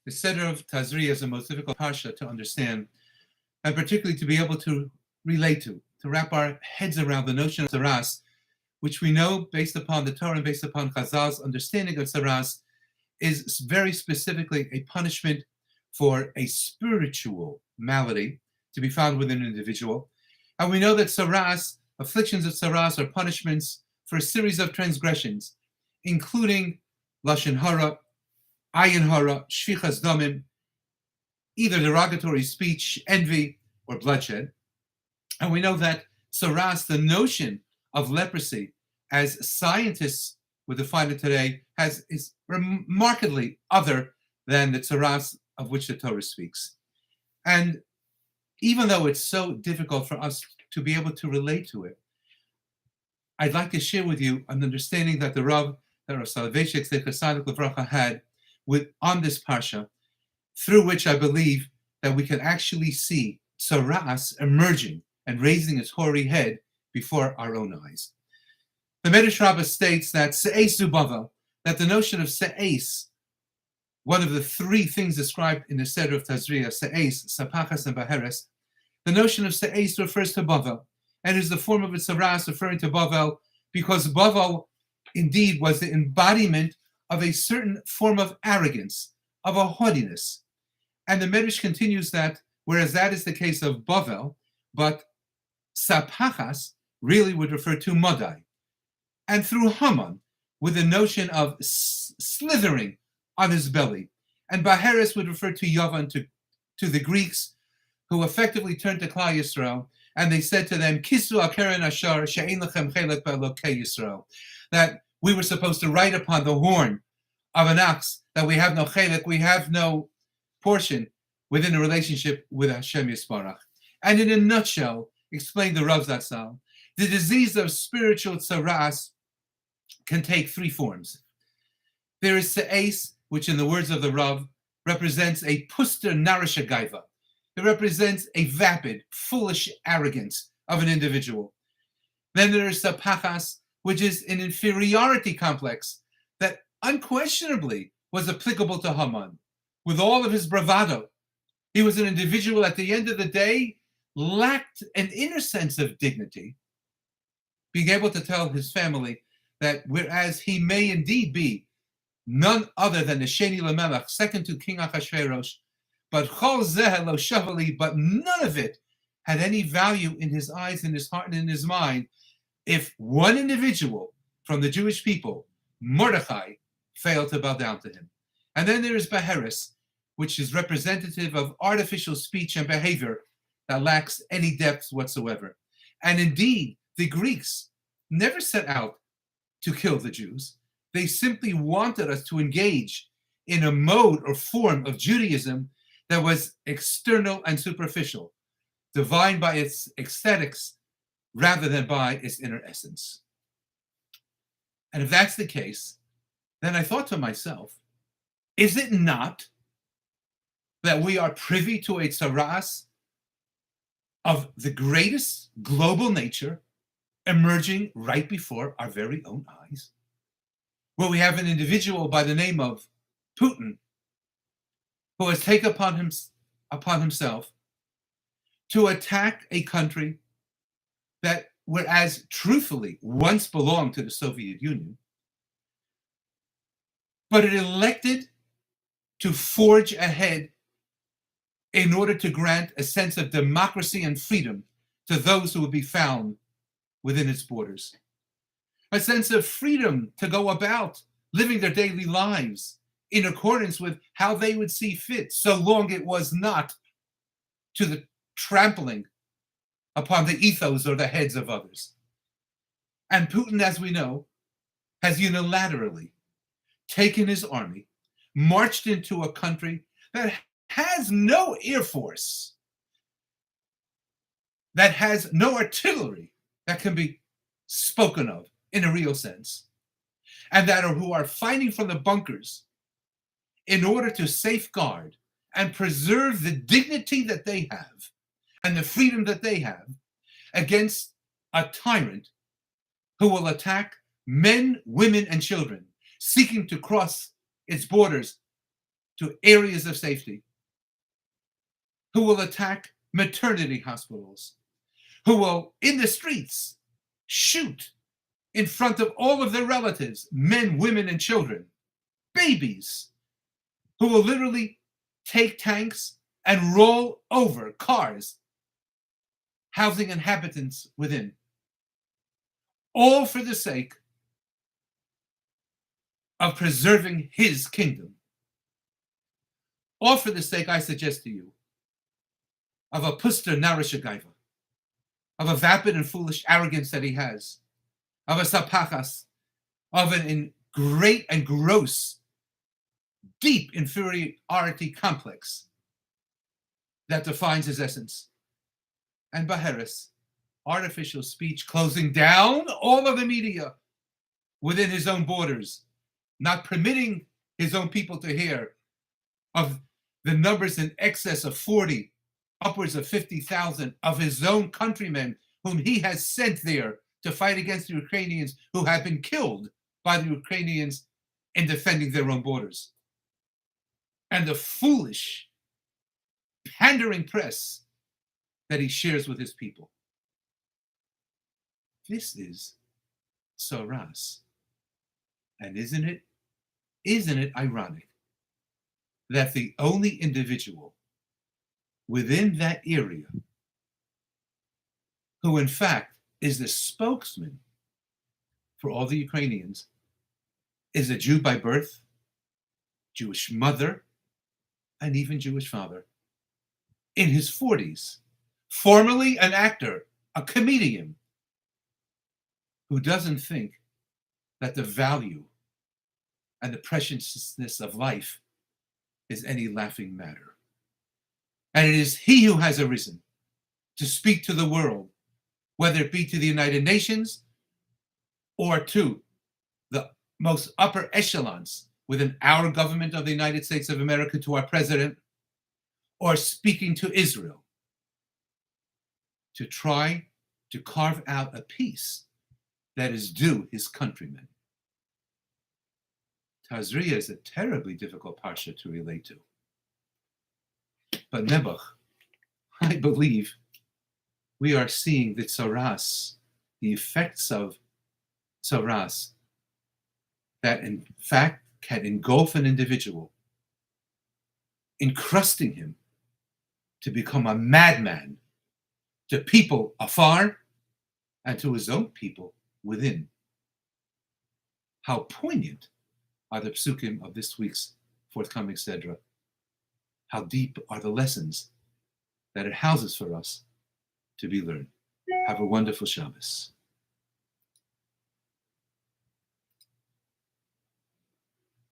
The Seder of Tazriah is the most difficult parsha to understand, and particularly to be able to relate to wrap our heads around the notion of Tzara'as, which we know, based upon the Torah and based upon Chazal's understanding of Tzara'as, is very specifically a punishment for a spiritual malady to be found within an individual. And we know that Tzara'as, afflictions of Tzara'as, are punishments for a series of transgressions, including Lashon Hara, Ayin Hara, Shfichas Damim, either derogatory speech, envy, or bloodshed. And we know that Tzara'as, the notion of leprosy, as scientists would define it today, is remarkably other than the Tzara'as of which the Torah speaks. And even though it's so difficult for us to be able to relate to it, I'd like to share with you an understanding that Rav Soloveitchik Zecher Levracha had on this parsha, through which I believe that we can actually see Tzara'as emerging and raising its hoary head before our own eyes. The Medrash Rabbah states that Se'es Zubavel, that the notion of Se'es, one of the three things described in the Seder of Tazriah, Se'es, Sapachas, and Baheres, the notion of Se'es refers to Bavel, and is the form of its Tzara'as referring to Bavel, because Bavel indeed was the embodiment of a certain form of arrogance, of a haughtiness. And the Medrash continues that, whereas that is the case of Bavel, but Sapachas really would refer to Madai. And through Haman, with the notion of slithering on his belly. And Baheres would refer to Yavan, to the Greeks, who effectively turned to Klal Yisrael, and they said to them, Kisu akeren ashar she'ein lechem chelek be'elokei Yisrael, that we were supposed to write upon the horn of an ox that we have no chelek, we have no portion within a relationship with Hashem Yisbarach. And in a nutshell, explained the Rav Zatzal, the disease of spiritual Tzara'as can take three forms. There is Se'es, which in the words of the Rav represents a puster narisha gaiva. It represents a vapid, foolish arrogance of an individual. Then there is Sapachas, which is an inferiority complex that unquestionably was applicable to Haman. With all of his bravado, he was an individual at the end of the day, lacked an inner sense of dignity, being able to tell his family that whereas he may indeed be none other than the Sheni Lamelech, second to King Achashverosh, but Chol Zeh Lo Shavali, but none of it had any value in his eyes, in his heart, and in his mind, if one individual from the Jewish people, Mordechai, failed to bow down to him. And then there is Baheres, which is representative of artificial speech and behavior that lacks any depth whatsoever. And indeed, the Greeks never set out to kill the Jews. They simply wanted us to engage in a mode or form of Judaism that was external and superficial, defined by its aesthetics rather than by its inner essence. And if that's the case, then I thought to myself, is it not that we are privy to a Tzara'as of the greatest global nature emerging right before our very own eyes? Where we have an individual by the name of Putin who has taken upon himself to attack a country that, whereas truthfully once belonged to the Soviet Union, but it elected to forge ahead in order to grant a sense of democracy and freedom to those who would be found within its borders. A sense of freedom to go about living their daily lives in accordance with how they would see fit, so long it was not to the trampling upon the ethos or the heads of others. And Putin, as we know, has unilaterally taken his army, marched into a country that has no air force, that has no artillery that can be spoken of in a real sense, and who are fighting from the bunkers in order to safeguard and preserve the dignity that they have and the freedom that they have against a tyrant who will attack men, women, and children seeking to cross its borders to areas of safety, who will attack maternity hospitals, who will, in the streets, shoot in front of all of their relatives, men, women, and children, babies, who will literally take tanks and roll over cars, housing inhabitants within, all for the sake of preserving his kingdom. All for the sake, I suggest to you, of a puster narishagaiva, of a vapid and foolish arrogance that he has, of a sapachas, of an great and gross, deep inferiority complex that defines his essence. And Baharis, artificial speech, closing down all of the media within his own borders, not permitting his own people to hear of the numbers in excess of 40, upwards of 50,000 of his own countrymen whom he has sent there to fight against the Ukrainians, who have been killed by the Ukrainians in defending their own borders. And the foolish, pandering press that he shares with his people. This is Tzara'as. And isn't it ironic that the only individual within that area who in fact is the spokesman for all the Ukrainians is a Jew by birth, Jewish mother, and even Jewish father, in his 40s, formerly an actor, a comedian, who doesn't think that the value and the preciousness of life is any laughing matter. And it is he who has arisen to speak to the world, whether it be to the United Nations or to the most upper echelons within our government of the United States of America, to our president, or speaking to Israel, to try to carve out a peace that is due his countrymen. Tazriah is a terribly difficult parsha to relate to. But Nebuch, I believe we are seeing the Tzara'as, the effects of Tzara'as, that in fact can engulf an individual, encrusting him to become a madman to people afar and to his own people within. How poignant are the psukim of this week's forthcoming Sedra. How deep are the lessons that it houses for us to be learned. Have a wonderful Shabbos.